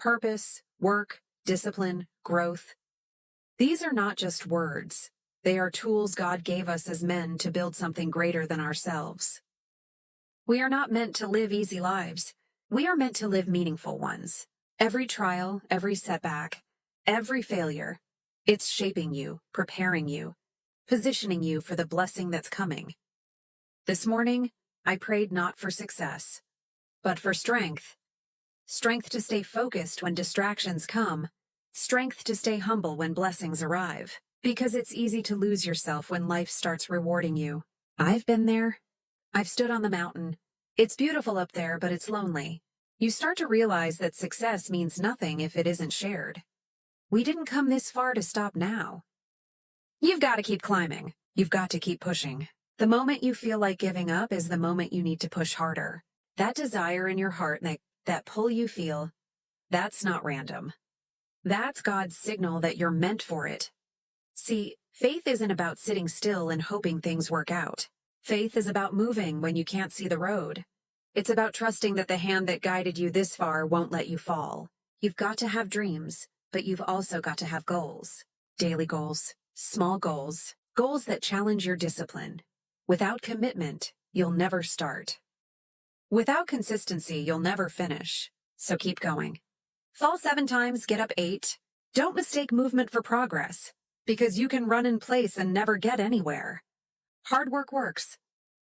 Purpose, work, discipline, growth. These are not just words. They are tools God gave us as men to build something greater than ourselves. We are not meant to live easy lives. We are meant to live meaningful ones. Every trial, every setback, every failure, it's shaping you, preparing you, positioning you for the blessing that's coming. This morning, I prayed not for success, but for strength. Strength to stay focused when distractions come. Strength to stay humble when blessings arrive. Because it's easy to lose yourself when life starts rewarding you. I've been there. I've stood on the mountain. It's beautiful up there, but it's lonely. You start to realize that success means nothing if it isn't shared. We didn't come this far to stop now. You've got to keep climbing. You've got to keep pushing. The moment you feel like giving up is the moment you need to push harder. That desire in your heart, that pull you feel, that's not random. That's God's signal that you're meant for it. See, faith isn't about sitting still and hoping things work out. Faith is about moving when you can't see the road. It's about trusting that the hand that guided you this far won't let you fall. You've got to have dreams, but you've also got to have goals. Daily goals, small goals, goals that challenge your discipline. Without commitment, you'll never start. Without consistency, you'll never finish. So keep going. Fall 7 times, get up 8. Don't mistake movement for progress, because you can run in place and never get anywhere. Hard work works.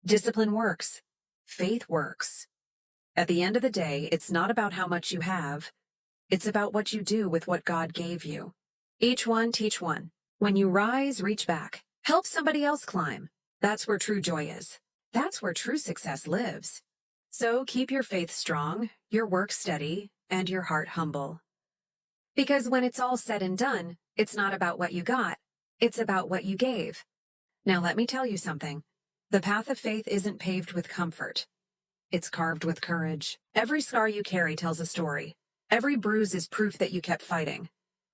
Discipline works. Faith works. At the end of the day, it's not about how much you have. It's about what you do with what God gave you. Each one, teach one. When you rise, reach back. Help somebody else climb. That's where true joy is. That's where true success lives. So keep your faith strong, your work steady, and your heart humble. Because when it's all said and done, it's not about what you got. It's about what you gave. Now let me tell you something. The path of faith isn't paved with comfort. It's carved with courage. Every scar you carry tells a story. Every bruise is proof that you kept fighting.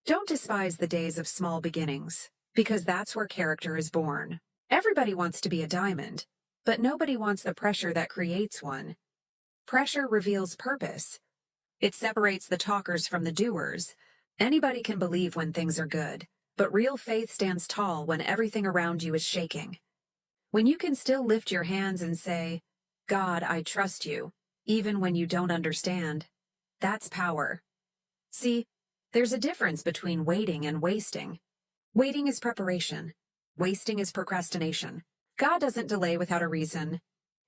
Don't despise the days of small beginnings, because that's where character is born. Everybody wants to be a diamond, but nobody wants the pressure that creates one. Pressure reveals purpose. It separates the talkers from the doers. Anybody can believe when things are good, but real faith stands tall when everything around you is shaking. When you can still lift your hands and say, God, I trust you, even when you don't understand, that's power. See, there's a difference between waiting and wasting. Waiting is preparation. Wasting is procrastination. God doesn't delay without a reason.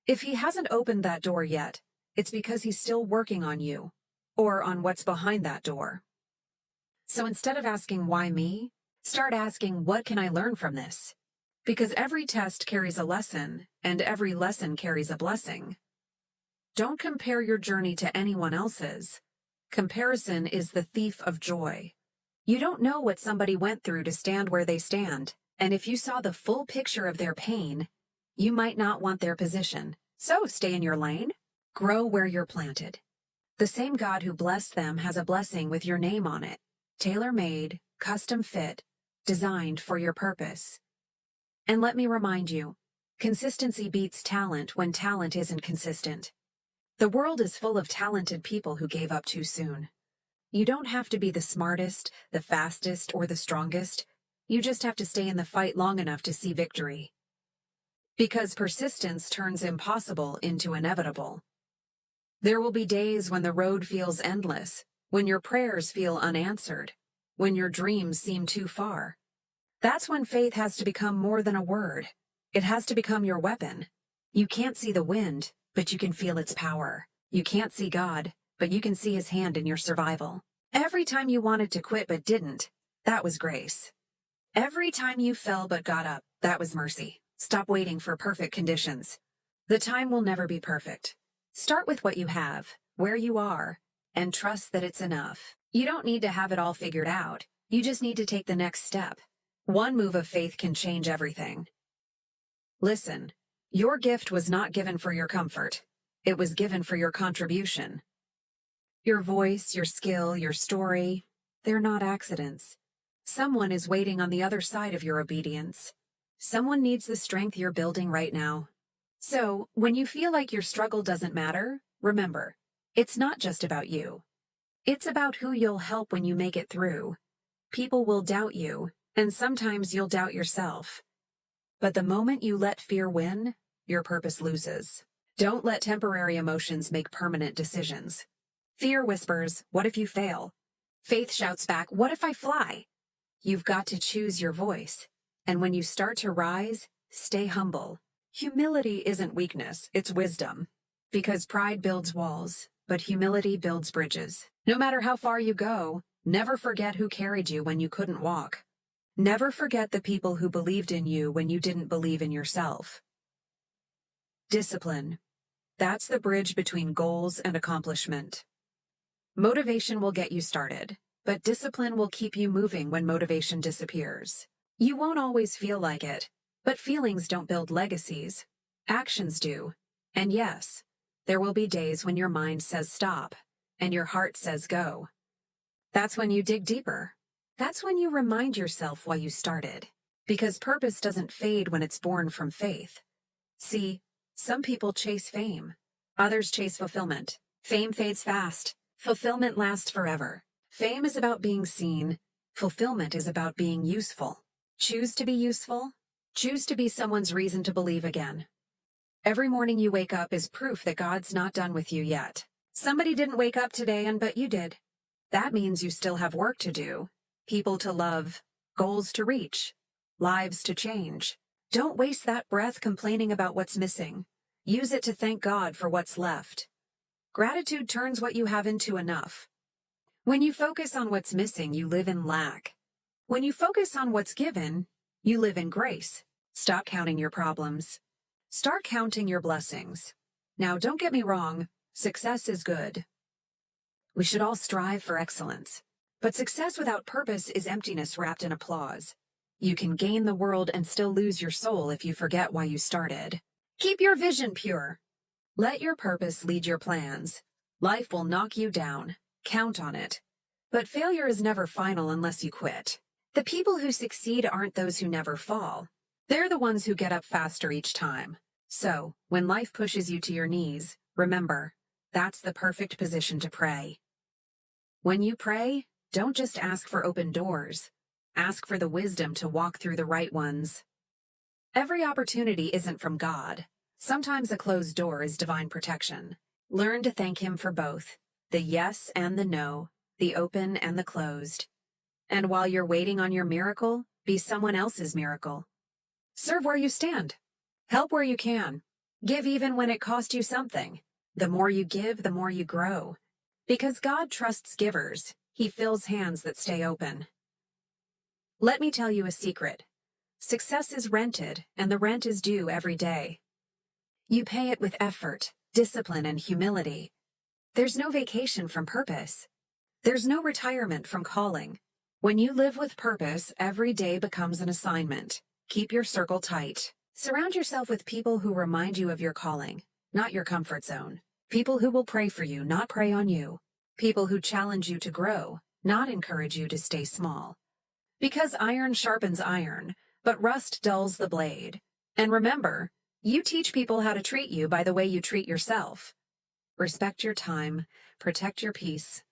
If He hasn't opened that door yet, it's because He's still working on you, or on what's behind that door. So instead of asking, why me? Start asking, what can I learn from this? Because every test carries a lesson, and every lesson carries a blessing. Don't compare your journey to anyone else's. Comparison is the thief of joy. You don't know what somebody went through to stand where they stand, and if you saw the full picture of their pain, you might not want their position. So stay in your lane. Grow where you're planted. The same God who blessed them has a blessing with your name on it. Tailor-made, custom-fit, designed for your purpose. And let me remind you, consistency beats talent when talent isn't consistent. The world is full of talented people who gave up too soon. You don't have to be the smartest, the fastest, or the strongest. You just have to stay in the fight long enough to see victory. Because persistence turns impossible into inevitable. There will be days when the road feels endless, when your prayers feel unanswered, when your dreams seem too far. That's when faith has to become more than a word. It has to become your weapon. You can't see the wind, but you can feel its power. You can't see God, but you can see His hand in your survival. Every time you wanted to quit but didn't, that was grace. Every time you fell but got up, that was mercy. Stop waiting for perfect conditions. The time will never be perfect. Start with what you have, where you are, and trust that it's enough. You don't need to have it all figured out. You just need to take the next step. One move of faith can change everything. Listen, your gift was not given for your comfort. It was given for your contribution. Your voice, your skill, your story, they're not accidents. Someone is waiting on the other side of your obedience. Someone needs the strength you're building right now. So, when you feel like your struggle doesn't matter, remember, it's not just about you. It's about who you'll help when you make it through. People will doubt you, and sometimes you'll doubt yourself. But the moment you let fear win, your purpose loses. Don't let temporary emotions make permanent decisions. Fear whispers, "What if you fail?" Faith shouts back, "What if I fly?" You've got to choose your voice. And when you start to rise, stay humble. Humility isn't weakness, it's wisdom. Because pride builds walls, but humility builds bridges. No matter how far you go, never forget who carried you when you couldn't walk. Never forget the people who believed in you when you didn't believe in yourself. Discipline. That's the bridge between goals and accomplishment. Motivation will get you started, but discipline will keep you moving when motivation disappears. You won't always feel like it, but feelings don't build legacies. Actions do. And yes, there will be days when your mind says stop, and your heart says go. That's when you dig deeper. That's when you remind yourself why you started. Because purpose doesn't fade when it's born from faith. See, some people chase fame. Others chase fulfillment. Fame fades fast. Fulfillment lasts forever. Fame is about being seen. Fulfillment is about being useful. Choose to be useful. Choose to be someone's reason to believe again. Every morning you wake up is proof that God's not done with you yet. Somebody didn't wake up today, but you did. That means you still have work to do, people to love, goals to reach, lives to change. Don't waste that breath complaining about what's missing. Use it to thank God for what's left. Gratitude turns what you have into enough. When you focus on what's missing, you live in lack. When you focus on what's given, you live in grace. Stop counting your problems. Start counting your blessings. Now, don't get me wrong, success is good. We should all strive for excellence. But success without purpose is emptiness wrapped in applause. You can gain the world and still lose your soul if you forget why you started. Keep your vision pure. Let your purpose lead your plans. Life will knock you down. Count on it. But failure is never final unless you quit. The people who succeed aren't those who never fall. They're the ones who get up faster each time. So, when life pushes you to your knees, remember, that's the perfect position to pray. When you pray, don't just ask for open doors. Ask for the wisdom to walk through the right ones. Every opportunity isn't from God. Sometimes a closed door is divine protection. Learn to thank Him for both, the yes and the no, the open and the closed. And while you're waiting on your miracle, be someone else's miracle. Serve where you stand. Help where you can. Give even when it costs you something. The more you give, the more you grow. Because God trusts givers, He fills hands that stay open. Let me tell you a secret. Success is rented, and the rent is due every day. You pay it with effort, discipline, and humility. There's no vacation from purpose. There's no retirement from calling. When you live with purpose, every day becomes an assignment. Keep your circle tight. Surround yourself with people who remind you of your calling, not your comfort zone. People who will pray for you, not prey on you. People who challenge you to grow, not encourage you to stay small. Because iron sharpens iron, but rust dulls the blade. And remember, you teach people how to treat you by the way you treat yourself. Respect your time, protect your peace,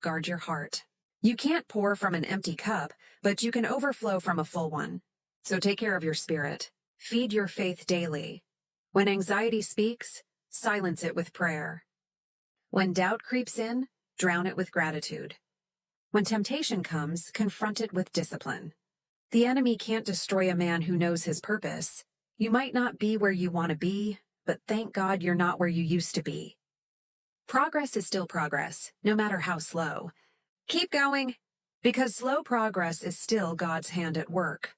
guard your heart. You can't pour from an empty cup, but you can overflow from a full one. So take care of your spirit. Feed your faith daily. When anxiety speaks, silence it with prayer. When doubt creeps in, drown it with gratitude. When temptation comes, confront it with discipline. The enemy can't destroy a man who knows his purpose. You might not be where you want to be, but thank God you're not where you used to be. Progress is still progress, no matter how slow. Keep going, because slow progress is still God's hand at work.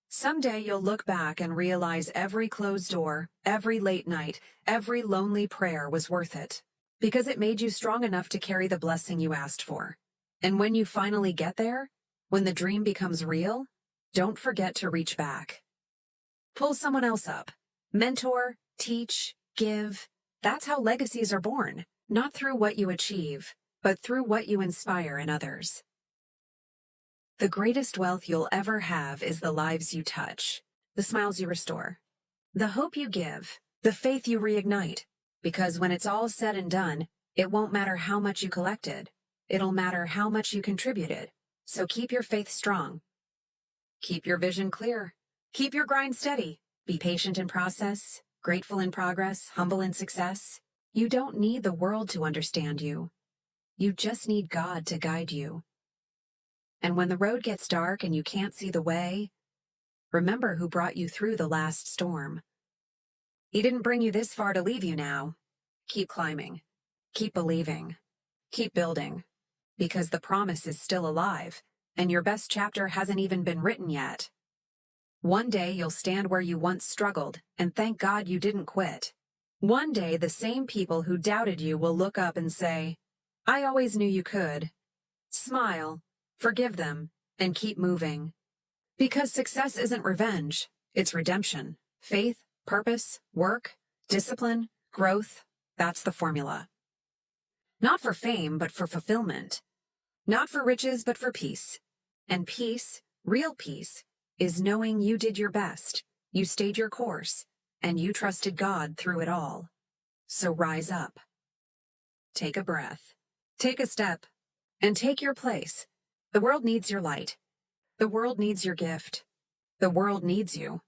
Someday you'll look back and realize every closed door, every late night, every lonely prayer was worth it, because it made you strong enough to carry the blessing you asked for. And when you finally get there, when the dream becomes real, don't forget to reach back. Pull someone else up. Mentor, teach, give. That's how legacies are born, not through what you achieve, but through what you inspire in others. The greatest wealth you'll ever have is the lives you touch, the smiles you restore, the hope you give, the faith you reignite, because when it's all said and done, it won't matter how much you collected. it'll matter how much you contributed. So keep your faith strong. Keep your vision clear. Keep your grind steady. Be patient in process, grateful in progress, humble in success. You don't need the world to understand you. You just need God to guide you. And when the road gets dark and you can't see the way, remember who brought you through the last storm. He didn't bring you this far to leave you now. Keep climbing. Keep believing. Keep building. Because the promise is still alive, and your best chapter hasn't even been written yet. One day you'll stand where you once struggled, and thank God you didn't quit. One day the same people who doubted you will look up and say, "I always knew you could." Smile, forgive them, and keep moving. Because success isn't revenge, it's redemption. Faith, purpose, work, discipline, growth, that's the formula. Not for fame, but for fulfillment. Not for riches, but for peace. And peace, real peace, is knowing you did your best, you stayed your course, and you trusted God through it all. So rise up. Take a breath. Take a step. And take your place. The world needs your light. The world needs your gift. The world needs you.